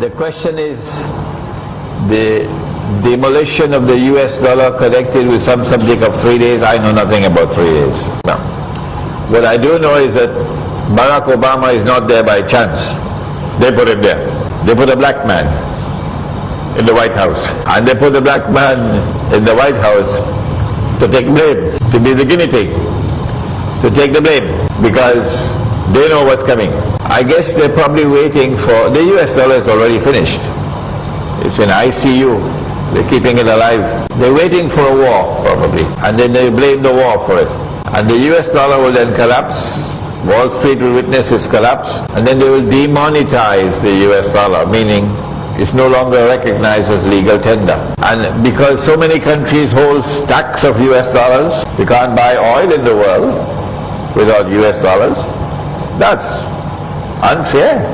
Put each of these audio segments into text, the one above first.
The question is the demolition of the US dollar connected with some subject of 3 days. I know nothing about 3 days. No. What I do know is that Barack Obama is not there by chance. They put him there. They put a black man in the White House. And they put the black man in the White House to take blame, to be the guinea pig, to take the blame, because they know what's coming. I guess they're probably waiting for, the US dollar is already finished. It's in ICU. They're keeping it alive. They're waiting for a war, probably. And then they blame the war for it. And the US dollar will then collapse. Wall Street will witness its collapse. And then they will demonetize the US dollar, meaning it's no longer recognized as legal tender. And because so many countries hold stacks of US dollars, you can't buy oil in the world without US dollars. That's unfair,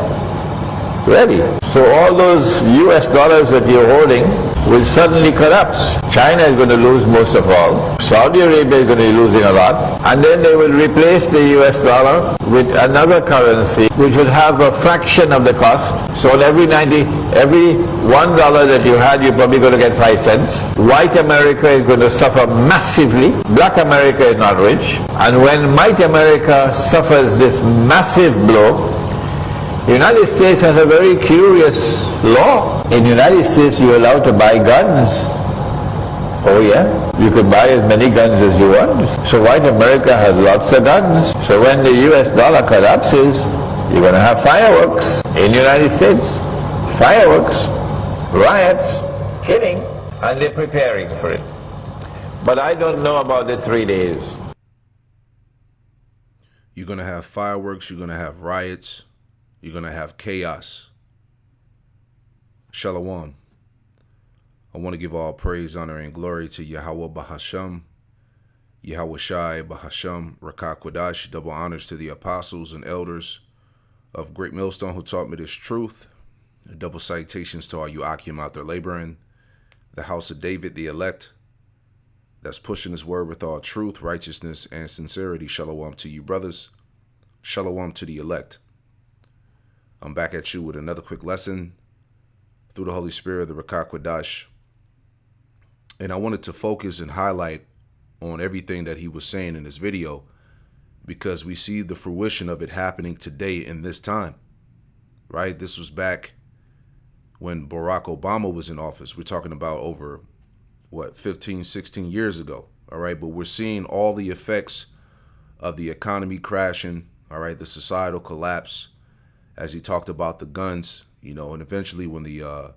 really. So all those US dollars that you're holding will suddenly collapse. China is going to lose most of all. Saudi Arabia is going to be losing a lot. And then they will replace the US dollar with another currency which would have a fraction of the cost. So on every $1 that you had, you're probably going to get 5 cents. White America is going to suffer massively. Black America is not rich. And when white America suffers this massive blow, the United States has a very curious law. In the United States, you're allowed to buy guns. Oh yeah, you could buy as many guns as you want. So white America has lots of guns. So when the US dollar collapses, you're going to have fireworks in the United States. Fireworks, riots, killing, and they're preparing for it. But I don't know about the 3 days. You're going to have fireworks, you're going to have riots, you're going to have chaos. Shalom. I want to give all praise, honor, and glory to Yahweh Bahasham, Yahweh Shai Bahasham, Rakah Quadash. Double honors to the apostles and elders of Great Millstone who taught me this truth. Double citations to all you Akim out there laboring. The house of David, the elect, that's pushing his word with all truth, righteousness, and sincerity. Shalom to you, brothers. Shalom to the elect. I'm back at you with another quick lesson through the Holy Spirit, the Rakah Quadash. And I wanted to focus and highlight on everything that he was saying in this video, because we see the fruition of it happening today in this time, right? This was back when Barack Obama was in office. We're talking about over, 15, 16 years ago, all right? But we're seeing all the effects of the economy crashing, all right, the societal collapse, as he talked about the guns, and eventually when the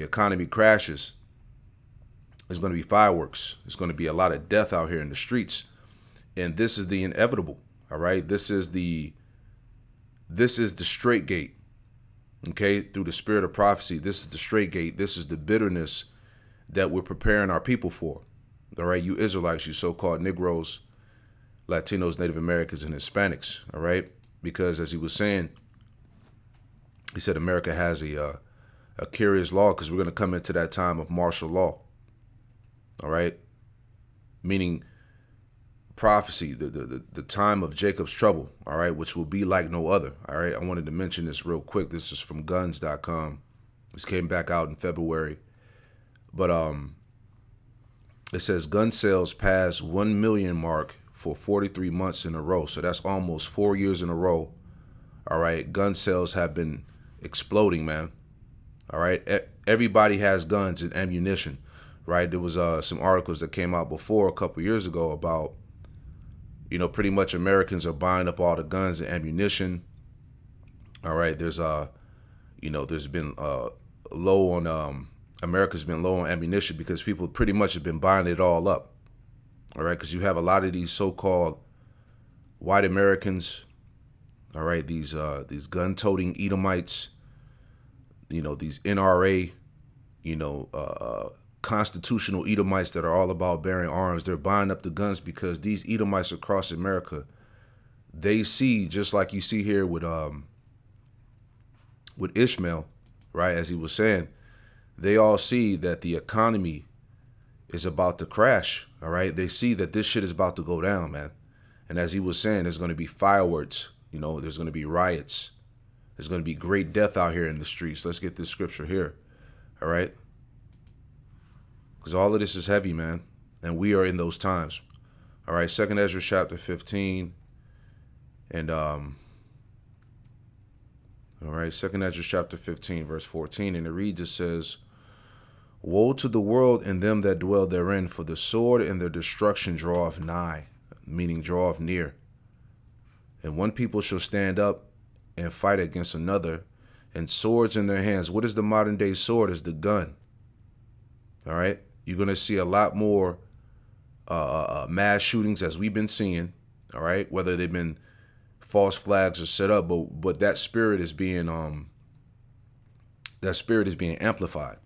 economy crashes, there's going to be fireworks. There's going to be a lot of death out here in the streets. And this is the inevitable, all right? This is the straight gate, okay? Through the spirit of prophecy, this is the straight gate. This is the bitterness that we're preparing our people for, all right? You Israelites, you so-called Negroes, Latinos, Native Americans, and Hispanics, all right? Because as he was saying, he said America has a curious law, because we're going to come into that time of martial law, all right? Meaning prophecy, the time of Jacob's trouble, all right, which will be like no other, all right? I wanted to mention this real quick. This is from guns.com. This came back out in February. But it says gun sales passed 1 million mark for 43 months in a row. So that's almost 4 years in a row. All right. Gun sales have been exploding, man. All right. Everybody has guns and ammunition, right? There was some articles that came out before a couple years ago about, pretty much Americans are buying up all the guns and ammunition. All right. There's there's been low on America's been low on ammunition because people pretty much have been buying it all up. All right, because you have a lot of these so-called white Americans, all right, these gun-toting Edomites, these NRA, constitutional Edomites that are all about bearing arms. They're buying up the guns because these Edomites across America, they see, just like you see here with Ishmael, right, as he was saying, they all see that the economy is about to crash, all right? They see that this shit is about to go down, man. And as he was saying, there's going to be fireworks, there's going to be riots, There's going to be great death out here in the streets. Let's get this scripture here. All right. Because all of this is heavy, man. And we are in those times. All right. 2nd Ezra chapter 15. And, all right. 2nd Ezra chapter 15, verse 14. And it reads, it says, woe to the world and them that dwell therein, for the sword and their destruction draweth nigh, meaning draweth near. And one people shall stand up and fight against another, and swords in their hands. What is the modern day sword? Is the gun. All right. You're going to see a lot more mass shootings as we've been seeing. All right. Whether they've been false flags or set up, but that spirit is being amplified.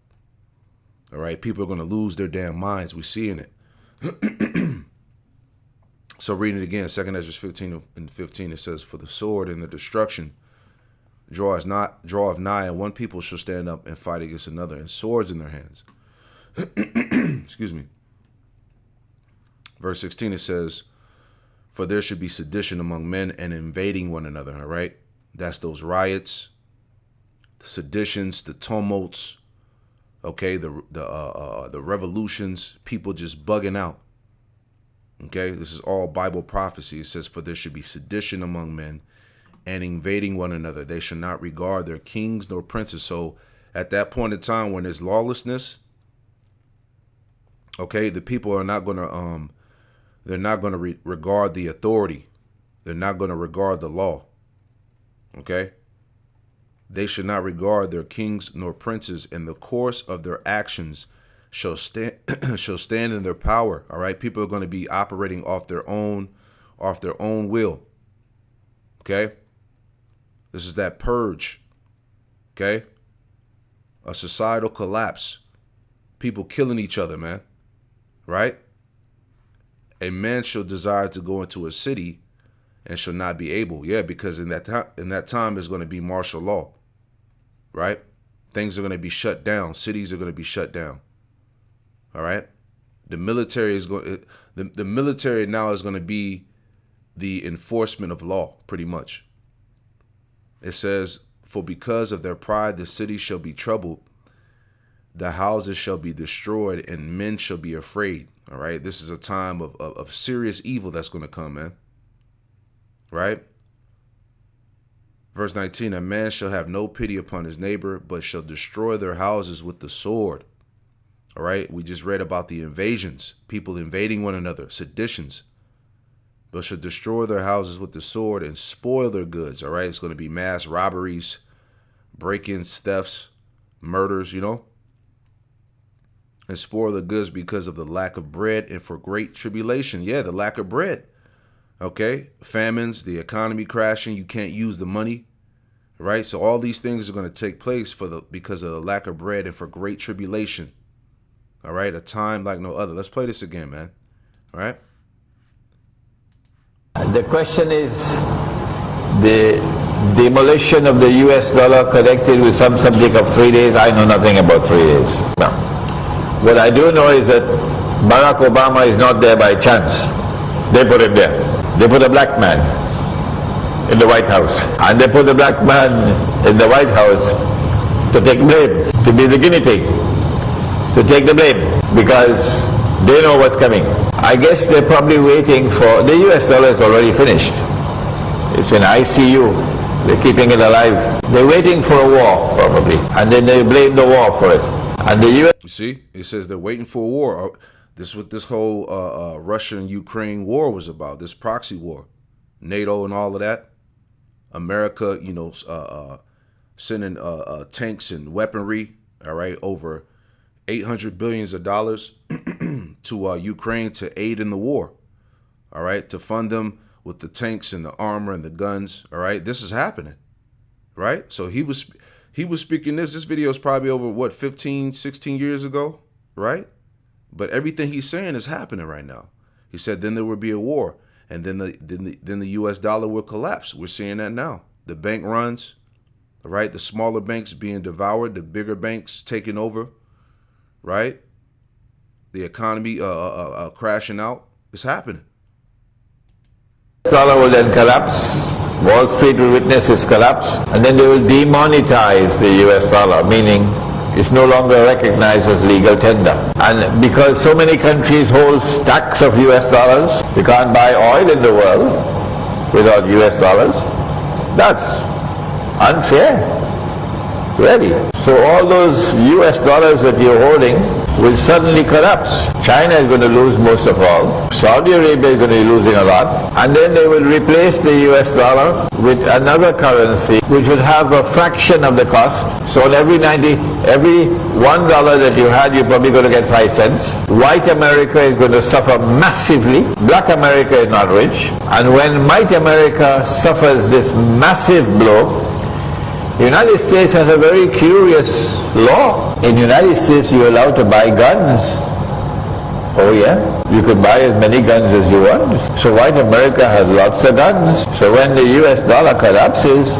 All right. People are going to lose their damn minds. We're seeing it. So reading it again, 2nd Ezra 15 and 15, it says, for the sword and the destruction draweth nigh, and one people shall stand up and fight against another, and swords in their hands. Excuse me. Verse 16, it says, for there should be sedition among men and invading one another. All right. That's those riots, the seditions, the tumults. Okay. The revolutions, people just bugging out. Okay. This is all Bible prophecy. It says, for there should be sedition among men and invading one another. They shall not regard their kings nor princes. So at that point in time when there's lawlessness, okay, the people are not going to, they're not going to regard the authority. They're not going to regard the law. Okay. They should not regard their kings nor princes, and the course of their actions shall stand in their power. All right. People are going to be operating off their own will. Okay. This is that purge. Okay. A societal collapse. People killing each other, man. Right? A man shall desire to go into a city and shall not be able. Yeah, because in that time there's going to be martial law. Right? Things are going to be shut down. Cities are going to be shut down. All right? The military is going the military now is going to be the enforcement of law, pretty much. It says, for because of their pride the city shall be troubled, the houses shall be destroyed, and men shall be afraid. All right. This is a time of serious evil that's going to come, man. Right. Verse 19, a man shall have no pity upon his neighbor, but shall destroy their houses with the sword. All right. We just read about the invasions, people invading one another, seditions, but shall destroy their houses with the sword and spoil their goods. All right. It's going to be mass robberies, break-ins, thefts, murders, and spoil the goods because of the lack of bread and for great tribulation. Yeah, the lack of bread. Okay. Famines, the economy crashing. You can't use the money. Right. So all these things are going to take place because of the lack of bread and for great tribulation. All right. A time like no other. Let's play this again, man. All right. The question is the demolition of the US dollar connected with some subject of 3 days. I know nothing about 3 days. No. What I do know is that Barack Obama is not there by chance. They put him there. They put a black man in the White House. And they put the black man in the White House to take blame, to be the guinea pig, to take the blame, because they know what's coming. I guess they're probably waiting for, the US dollar is already finished. It's in ICU. They're keeping it alive. They're waiting for a war, probably. And then they blame the war for it. And the US... You see, it says they're waiting for a war. This is what this whole Russia and Ukraine war was about, this proxy war. NATO and all of that. America, sending tanks and weaponry, all right, over $800 billion to Ukraine to aid in the war, all right, to fund them with the tanks and the armor and the guns, all right. This is happening, right? So he was speaking this video is probably over, 15, 16 years ago, right? But everything he's saying is happening right now. He said then there would be a war, and then the US dollar will collapse. We're seeing that now. The bank runs, right? The smaller banks being devoured, the bigger banks taking over, right? The economy crashing out. It's happening. Dollar will then collapse. Wall Street will witness its collapse, and then they will demonetize the US dollar, meaning it's no longer recognized as legal tender. And because so many countries hold stacks of US dollars, you can't buy oil in the world without US dollars. That's unfair. Really. So all those US dollars that you're holding will suddenly collapse. China is going to lose most of all. Saudi Arabia is going to be losing a lot. And then they will replace the US dollar with another currency which will have a fraction of the cost. So on every $1 that you had, you're probably going to get 5 cents. White America is going to suffer massively. Black America is not rich. And when white America suffers this massive blow, the United States has a very curious law. In the United States, you're allowed to buy guns. Oh yeah? You could buy as many guns as you want. So white America has lots of guns. So when the US dollar collapses,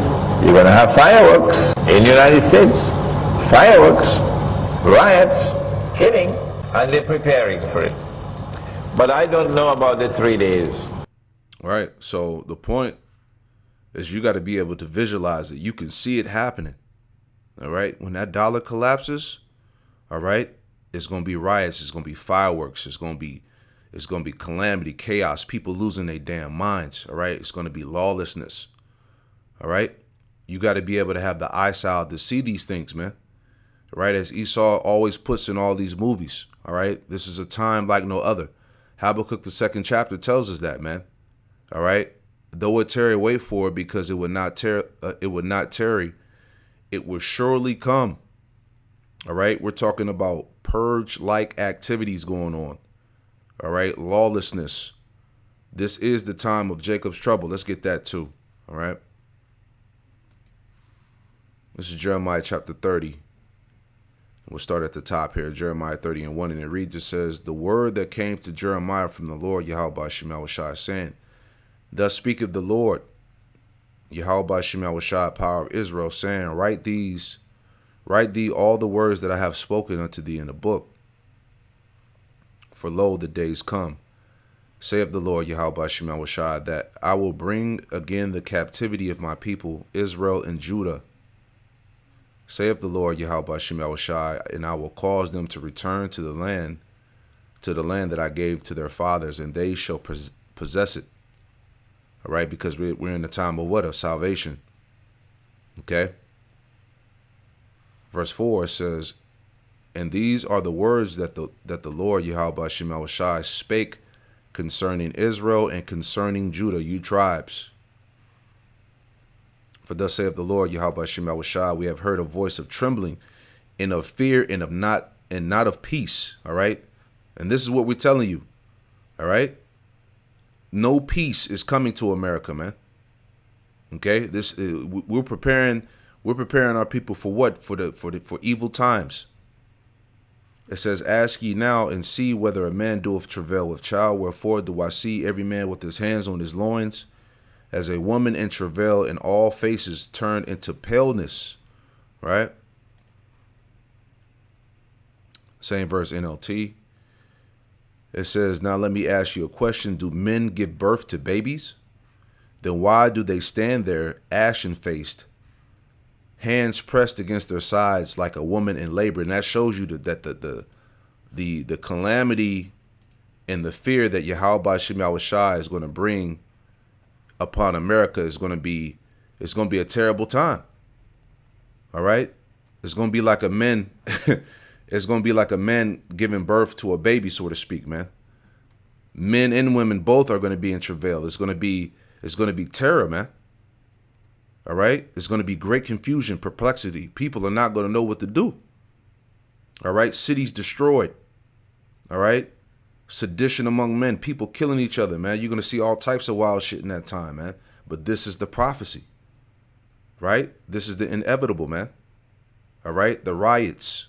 you're going to have fireworks in the United States. Fireworks, riots, killing, and they're preparing for it. But I don't know about the 3 days. All right. So the point is you got to be able to visualize it. You can see it happening. All right. When that dollar collapses, all right, it's going to be riots. It's going to be fireworks. It's going to be calamity, chaos, people losing their damn minds. All right. It's going to be lawlessness. All right. You got to be able to have the eyesight to see these things, man. All right. As Esau always puts in all these movies. All right. This is a time like no other. Habakkuk, the 2nd chapter, tells us that, man. All right. Though it tarry, wait for it, because it would not tarry. It will surely come. All right. We're talking about purge-like activities going on. All right. Lawlessness. This is the time of Jacob's trouble. Let's get that too. All right. This is Jeremiah chapter 30. We'll start at the top here. Jeremiah 30:1. And it reads, it says, the word that came to Jeremiah from the Lord, Yahweh Shemel Shai, saying, thus speaketh the Lord, Yahweh Shemel Shai, power of Israel, saying, write thee all the words that I have spoken unto thee in the book. For lo, the days come, saith the Lord, Yahweh Shemel Shai, that I will bring again the captivity of my people, Israel and Judah, saith the Lord, Yahweh Shemel Shai, and I will cause them to return to the land that I gave to their fathers, and they shall possess it. All right, because we're in the time of what? Of salvation. Okay. Verse 4 says, and these are the words that the Lord Yahweh Shemel Shai spake concerning Israel and concerning Judah, you tribes. For thus saith the Lord Yahweh Shemel Shai, we have heard a voice of trembling and of fear and not of peace. All right. And this is what we're telling you. All right. No peace is coming to America, man. Okay, we're preparing our people for what? For evil times. It says, ask ye now and see whether a man doeth travail with child. Wherefore do I see every man with his hands on his loins, as a woman in travail, and all faces turned into paleness. Right. Same verse, NLT. It says, now let me ask you a question. Do men give birth to babies? Then why do they stand there ashen-faced, hands pressed against their sides like a woman in labor? And that shows you that the calamity and the fear that Yahweh Shemel Shai is going to bring upon America is going to be a terrible time. All right? It's going to be like a man It's going to be like a man giving birth to a baby, so to speak, man. Men and women both are going to be in travail. It's going to be terror, man. All right? It's going to be great confusion, perplexity. People are not going to know what to do. All right? Cities destroyed. All right? Sedition among men, people killing each other, man. You're going to see all types of wild shit in that time, man. But this is the prophecy. Right? This is the inevitable, man. All right? The riots.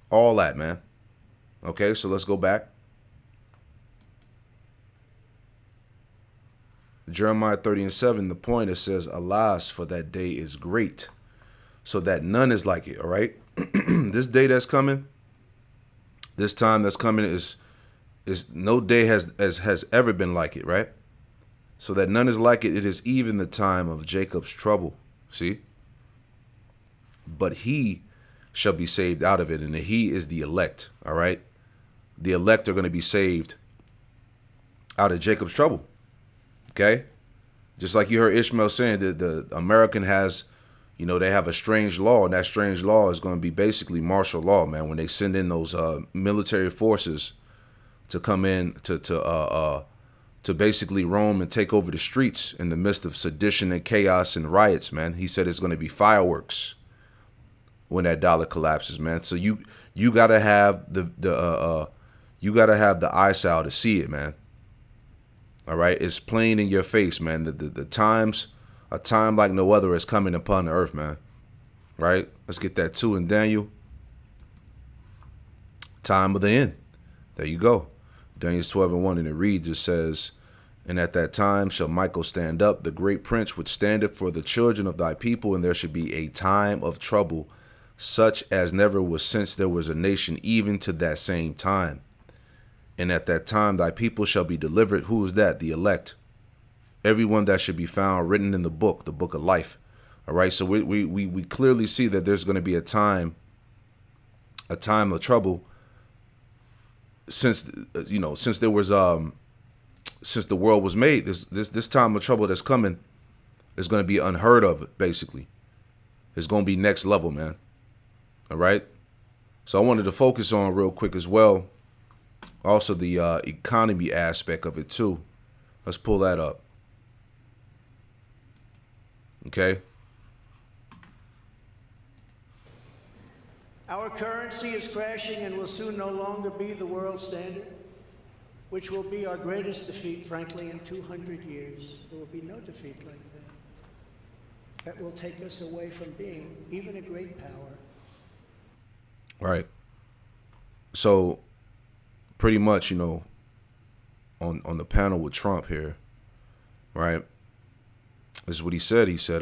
All that, man. Okay, so let's go back. Jeremiah 30:7, the point, it says, alas, for that day is great, so that none is like it, all right? This day that's coming, this time that's coming is no day has ever been like it, right? so that none is like it. It is even the time of Jacob's trouble. See? But he shall be saved out of it. And the he is the elect. All right? The elect are going to be saved out of Jacob's trouble. Okay? Just like you heard Ishmael saying that the American has, you know, they have a strange law, and that strange law is going to be basically martial law, man. When they send in those military forces to come in to basically roam and take over the streets in the midst of sedition and chaos and riots, man. He said it's going to be fireworks when that dollar collapses, man. So you gotta have the eyesight to see it, man. All right, it's plain in your face, man. The times, a time like no other is coming upon the earth, man. Right? Let's get that too in Daniel. Time of the end. There you go. Daniel 12:1, and it reads, it says, and at that time shall Michael stand up, the great prince which standeth for the children of thy people, and there should be a time of trouble, such as never was since there was a nation, even to that same time. And at that time thy people shall be delivered. Who is that? The elect. Everyone that should be found written in the book of life. All right. So we clearly see that there's going to be a time of trouble since there was since the world was made. This time of trouble that's coming is going to be unheard of. Basically, it's going to be next level, man. All right. So I wanted to focus on real quick as well, also the economy aspect of it too. Let's pull that up. Okay. Our currency is crashing and will soon no longer be the world standard, which will be our greatest defeat, frankly, in 200 years. There will be no defeat like that. That will take us away from being even a great power. Right. So pretty much, you know, on the panel with Trump here, right? This is what he said. He said,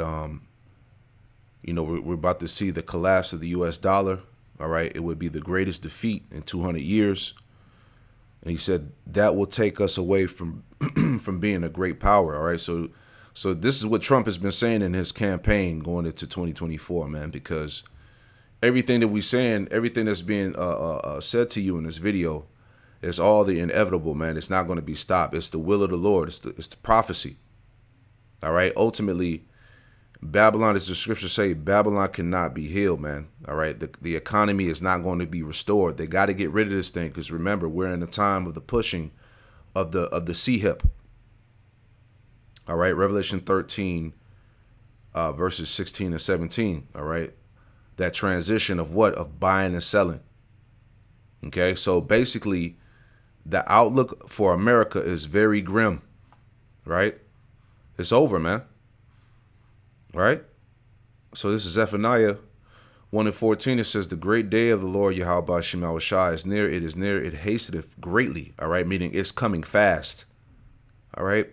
you know, we're about to see the collapse of the U.S. dollar. All right. It would be the greatest defeat in 200 years. And he said that will take us away from from being a great power. All right. So this is what Trump has been saying in his campaign going into 2024, man, because everything that we're saying, everything that's being said to you in this video is all the inevitable, man. It's not going to be stopped. It's the will of the Lord. It's the prophecy. All right. Ultimately, Babylon, as the scriptures say, Babylon cannot be healed, man. All right. The economy is not going to be restored. They got to get rid of this thing because remember, we're in the time of the pushing of the sea hip. All right. Revelation 13, verses 16 and 17. All right. That transition of what? Of buying and selling. Okay. So basically, the outlook for America is very grim. Right. It's over, man. Right? So this is Zephaniah 1:14. It says, the great day of the Lord Yahweh Shema Shai is near. It is near. It hasteth greatly. All right. Meaning it's coming fast. All right.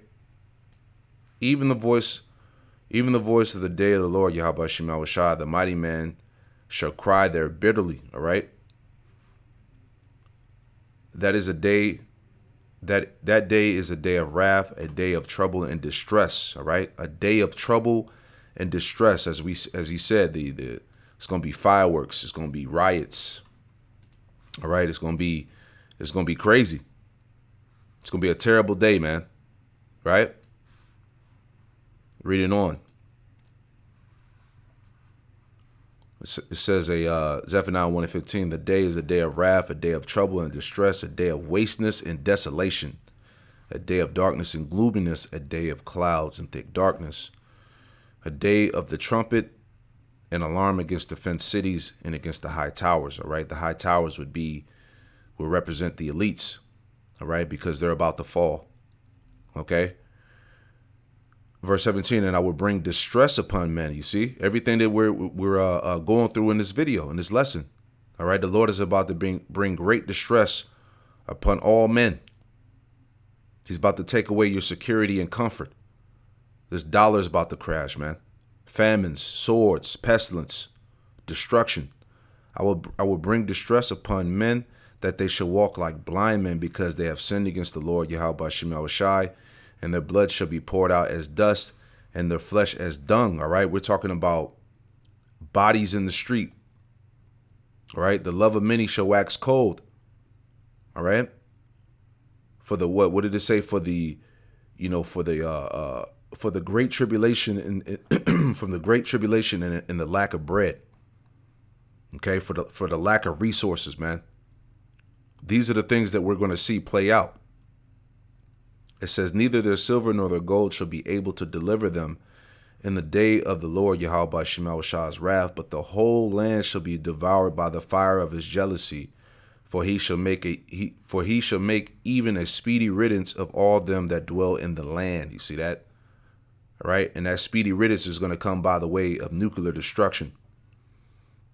Even the voice of the day of the Lord Yahweh Shema Shai, the mighty man shall cry there bitterly. All right. That is a day. That day is a day of wrath, a day of trouble and distress. All right. A day of trouble and distress, as he said, it's going to be fireworks. It's going to be riots. All right. It's going to be crazy. It's going to be a terrible day, man. Right. Reading on. It says Zephaniah 1:15, the day is a day of wrath, a day of trouble and distress, a day of wasteness and desolation, a day of darkness and gloominess, a day of clouds and thick darkness, a day of the trumpet and alarm against the fenced cities and against the high towers. All right. The high towers will represent the elites. All right. Because they're about to fall. Okay. Verse 17, and I will bring distress upon men. You see, everything that we're going through in this video, in this lesson. All right. The Lord is about to bring great distress upon all men. He's about to take away your security and comfort. This dollar is about to crash, man. Famines, swords, pestilence, destruction. I will bring distress upon men that they shall walk like blind men because they have sinned against the Lord Yahweh Shema Shai. and their blood shall be poured out as dust, and their flesh as dung. All right, we're talking about bodies in the street. All right, the love of many shall wax cold. All right, for the what did it say? For the, for the great tribulation and from the great tribulation and the lack of bread. Okay, for the lack of resources, man. These are the things that we're going to see play out. It says, neither their silver nor their gold shall be able to deliver them in the day of the Lord Yahweh Shema Shah's wrath, but the whole land shall be devoured by the fire of his jealousy, for he shall make even a speedy riddance of all them that dwell in the land. You see that? All right, and that speedy riddance is going to come by the way of nuclear destruction.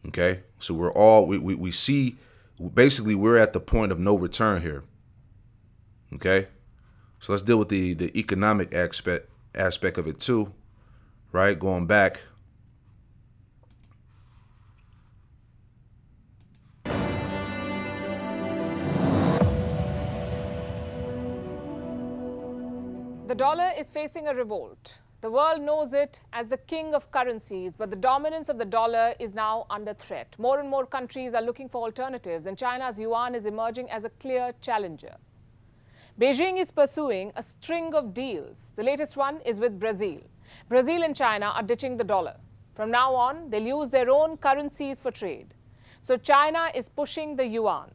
Okay, so we see basically we're at the point of no return here. Okay, so let's deal with the economic aspect of it too, right? Going back. The dollar is facing a revolt. The world knows it as the king of currencies, but the dominance of the dollar is now under threat. More and more countries are looking for alternatives, and China's yuan is emerging as a clear challenger. Beijing is pursuing a string of deals. The latest one is with Brazil. Brazil and China are ditching the dollar. From now on, they'll use their own currencies for trade. So China is pushing the yuan.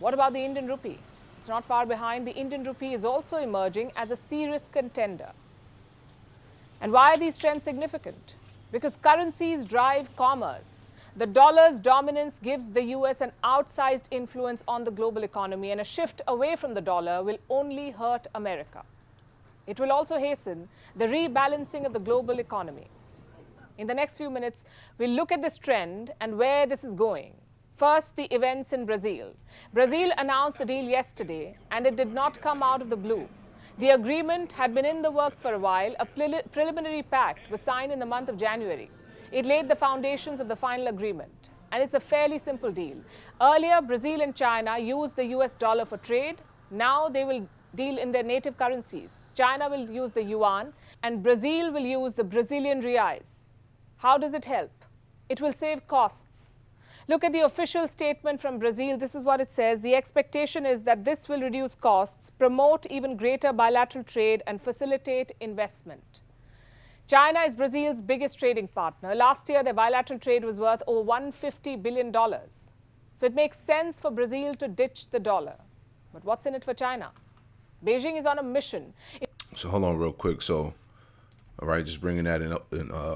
What about the Indian rupee? It's not far behind. The Indian rupee is also emerging as a serious contender. And why are these trends significant? Because currencies drive commerce. The dollar's dominance gives the US an outsized influence on the global economy, and a shift away from the dollar will only hurt America. It will also hasten the rebalancing of the global economy. In the next few minutes, we'll look at this trend and where this is going. First, the events in Brazil. Brazil announced the deal yesterday, and it did not come out of the blue. The agreement had been in the works for a while. A preliminary pact was signed in the month of January. It laid the foundations of the final agreement, and it's a fairly simple deal. Earlier, Brazil and China used the US dollar for trade. Now they will deal in their native currencies. China will use the yuan, and Brazil will use the Brazilian reais. How does it help? It will save costs. Look at the official statement from Brazil. This is what it says. The expectation is that this will reduce costs, promote even greater bilateral trade, and facilitate investment. China is Brazil's biggest trading partner. Last year, their bilateral trade was worth over $150 billion. So it makes sense for Brazil to ditch the dollar. But what's in it for China? Beijing is on a mission. So hold on real quick. So, all right, just bringing that in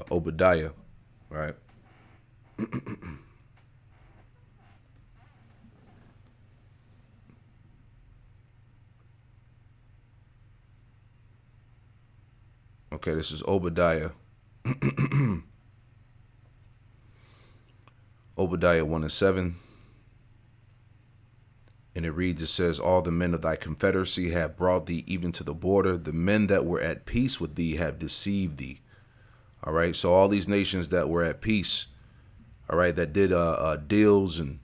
Obadiah, right? Okay, this is Obadiah. Obadiah 1:7. And it reads, it says, all the men of thy confederacy have brought thee even to the border. The men that were at peace with thee have deceived thee. All right, so all these nations that were at peace, all right, that did deals and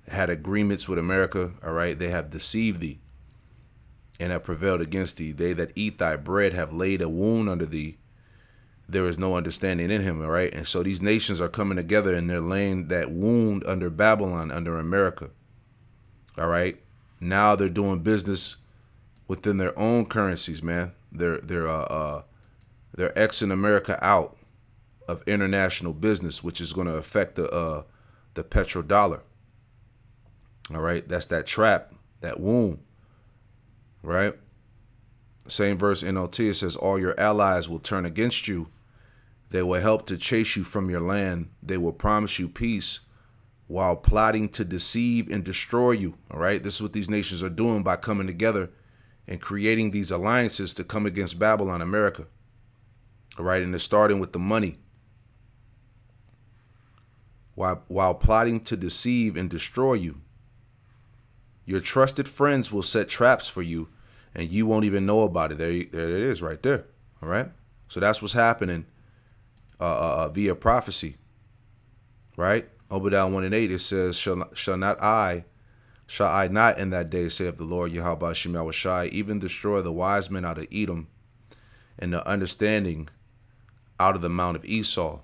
had agreements with America, all right, they have deceived thee and have prevailed against thee. They that eat thy bread have laid a wound under thee. There is no understanding in him, all right? And so these nations are coming together and they're laying that wound under Babylon, under America, all right? Now they're doing business within their own currencies, man. They're Xing America out of international business, which is going to affect the petrodollar, all right? That's that trap, that wound. Right? Same verse NLT, it says, all your allies will turn against you. They will help to chase you from your land. They will promise you peace while plotting to deceive and destroy you. All right? This is what these nations are doing by coming together and creating these alliances to come against Babylon, America. All right? And they're starting with the money. While plotting to deceive and destroy you. Your trusted friends will set traps for you, and you won't even know about it. There it is right there. All right? So that's what's happening via prophecy. Right? Obadiah 1:8, it says, Shall I not in that day, saith the Lord Yahweh Shemel Shai, even destroy the wise men out of Edom and the understanding out of the mount of Esau.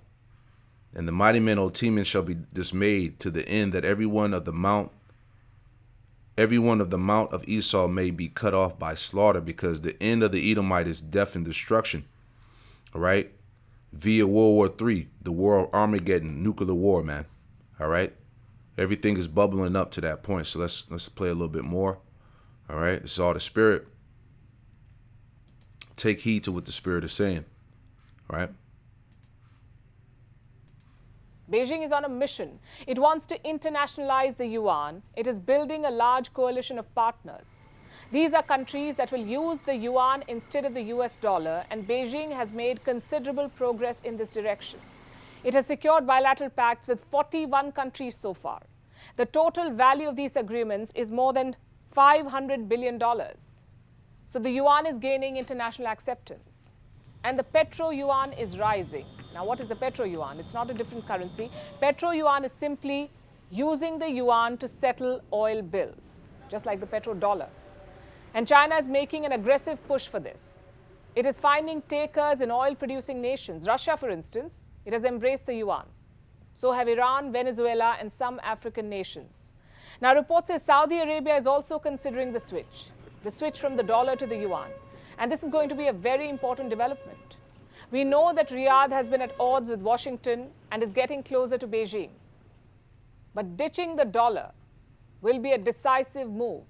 And the mighty men, O Teman, shall be dismayed to the end that every one of the mount of Esau may be cut off by slaughter, because the end of the Edomite is death and destruction. All right. Via World War III, the war of Armageddon, nuclear war, man. All right. Everything is bubbling up to that point. So let's play a little bit more. All right. It's all the spirit. Take heed to what the spirit is saying. All right. Beijing is on a mission. It wants to internationalize the yuan. It is building a large coalition of partners. These are countries that will use the yuan instead of the US dollar, and Beijing has made considerable progress in this direction. It has secured bilateral pacts with 41 countries so far. The total value of these agreements is more than $500 billion. So the yuan is gaining international acceptance. And the petro-yuan is rising. Now, what is the petro-yuan? It's not a different currency. Petro-yuan is simply using the yuan to settle oil bills, just like the petrodollar. And China is making an aggressive push for this. It is finding takers in oil-producing nations. Russia, for instance, it has embraced the yuan. So have Iran, Venezuela, and some African nations. Now, reports say Saudi Arabia is also considering the switch from the dollar to the yuan. And this is going to be a very important development. We know that Riyadh has been at odds with Washington and is getting closer to Beijing. But ditching the dollar will be a decisive move.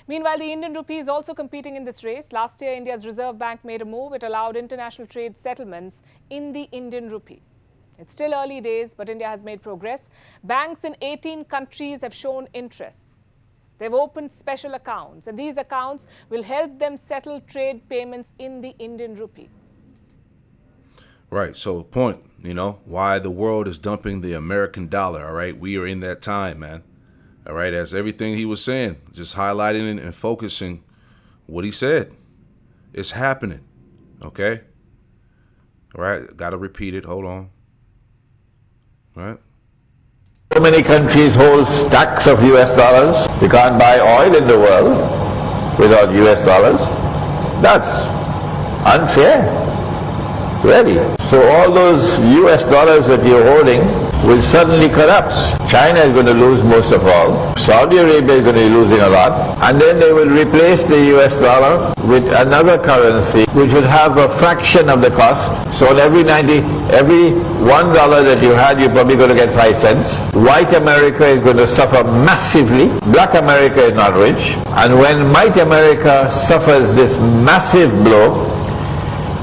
Meanwhile, the Indian rupee is also competing in this race. Last year, India's Reserve Bank made a move. It allowed international trade settlements in the Indian rupee. It's still early days, but India has made progress. Banks in 18 countries have shown interest. They've opened special accounts, and these accounts will help them settle trade payments in the Indian rupee. Right. So point, why the world is dumping the American dollar. All right. We are in that time, man. All right. That's everything he was saying, just highlighting and focusing what he said. It's happening. OK. All right. Got to repeat it. Hold on. All right. So many countries hold stacks of US dollars. You can't buy oil in the world without US dollars. That's unfair. Really. So all those US dollars that you're holding will suddenly collapse. China is going to lose most of all. Saudi Arabia is going to be losing a lot. And then they will replace the US dollar with another currency which will have a fraction of the cost. So on every $1 that you had, you're probably going to get 5 cents. White America is going to suffer massively. Black America is not rich. And when white America suffers this massive blow,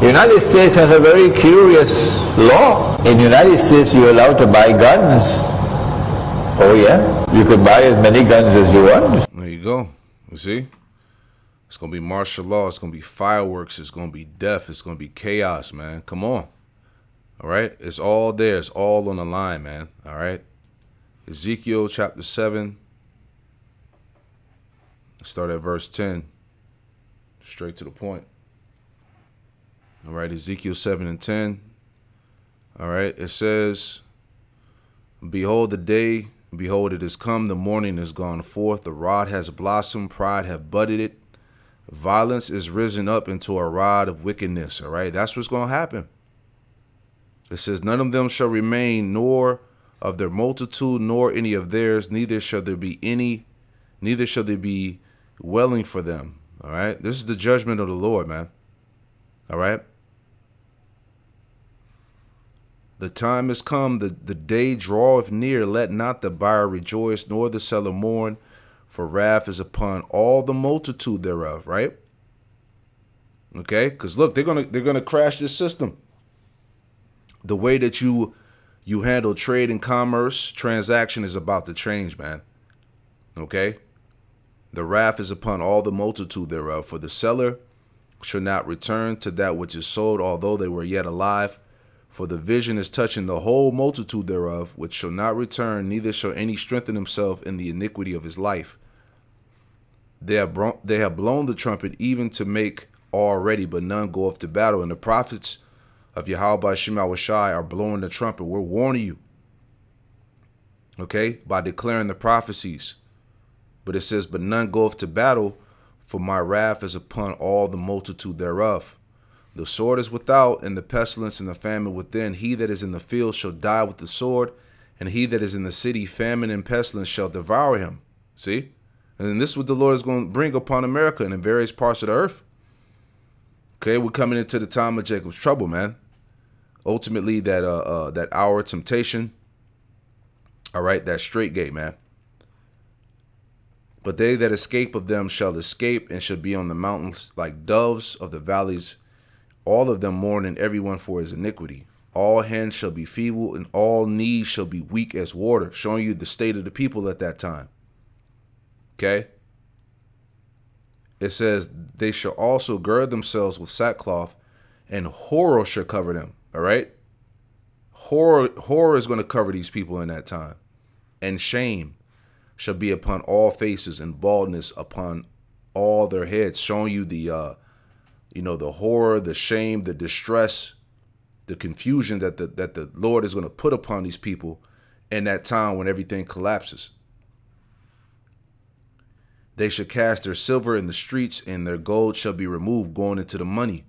the United States has a very curious law. In the United States, you're allowed to buy guns. Oh yeah, you can buy as many guns as you want. There you go. You see? It's going to be martial law. It's going to be fireworks. It's going to be death. It's going to be chaos, man. Come on. All right? It's all there. It's all on the line, man. All right? Ezekiel chapter 7. Start at verse 10. Straight to the point. All right, Ezekiel 7 and 10. All right, it says, behold the day, behold it is come, the morning is gone forth, the rod has blossomed, pride hath budded it, violence is risen up into a rod of wickedness. All right, that's what's going to happen. It says, none of them shall remain, nor of their multitude, nor any of theirs, neither shall there be welling for them. All right, this is the judgment of the Lord, man. All right. The time is come, the day draweth near. Let not the buyer rejoice, nor the seller mourn, for wrath is upon all the multitude thereof. Right? Okay, because look, they're gonna crash this system. The way that you handle trade and commerce transaction is about to change, man. Okay, the wrath is upon all the multitude thereof, for the seller shall not return to that which is sold, although they were yet alive. For the vision is touching the whole multitude thereof, which shall not return, neither shall any strengthen himself in the iniquity of his life. They have blown the trumpet even to make all ready, but none goeth to battle. And the prophets of Yahweh Shema Shai are blowing the trumpet. We're warning you, okay, by declaring the prophecies. But it says, but none goeth to battle, for my wrath is upon all the multitude thereof. The sword is without, and the pestilence and the famine within. He that is in the field shall die with the sword, and he that is in the city, famine and pestilence shall devour him. See? And this is what the Lord is going to bring upon America and in various parts of the earth. Okay, we're coming into the time of Jacob's trouble, man. Ultimately, that hour of temptation. All right, that straight gate, man. But they that escape of them shall escape, and shall be on the mountains like doves of the valleys, all of them mourning, everyone for his iniquity. All hands shall be feeble, and all knees shall be weak as water, showing you the state of the people at that time. Okay? It says, they shall also gird themselves with sackcloth, and horror shall cover them. All right? Horror is going to cover these people in that time. And shame shall be upon all faces, and baldness upon all their heads, showing you the the horror, the shame, the distress, the confusion that the Lord is going to put upon these people in that time when everything collapses. They shall cast their silver in the streets, and their gold shall be removed, going into the money.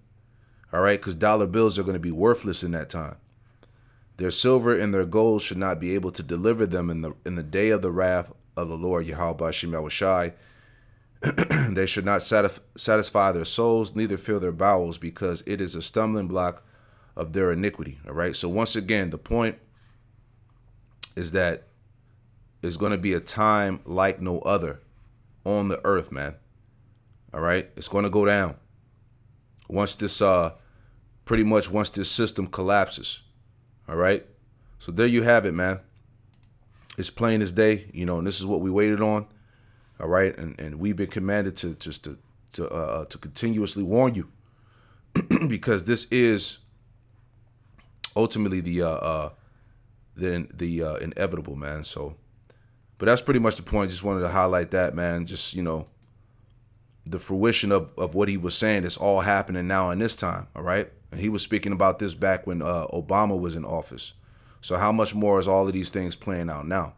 All right, because dollar bills are going to be worthless in that time. Their silver and their gold should not be able to deliver them in the day of the wrath of the Lord Yahweh Bashim Yahushai. They should not satisfy their souls, neither fill their bowels, because it is a stumbling block of their iniquity. All right. So once again, the point is that it's going to be a time like no other on the earth, man. All right. It's going to go down once this once this system collapses. All right. So there you have it, man. It's plain as day, and this is what we waited on. All right. And we've been commanded to continuously warn you because this is ultimately the inevitable, man. So, but that's pretty much the point. Just wanted to highlight that, man. Just, the fruition of what he was saying is all happening now in this time. All right. And he was speaking about this back when Obama was in office. So how much more is all of these things playing out now?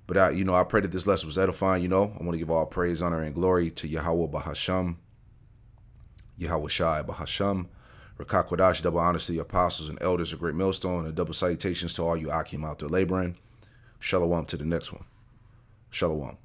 But I pray that this lesson was edifying. I want to give all praise, honor, and glory to Yahweh Bahasham, Yahweh Shai Bahasham, Rakak Wadash, double honors to the apostles and elders of Great Millstone, and double salutations to all you Akim out there laboring. Shalom to the next one. Shalom.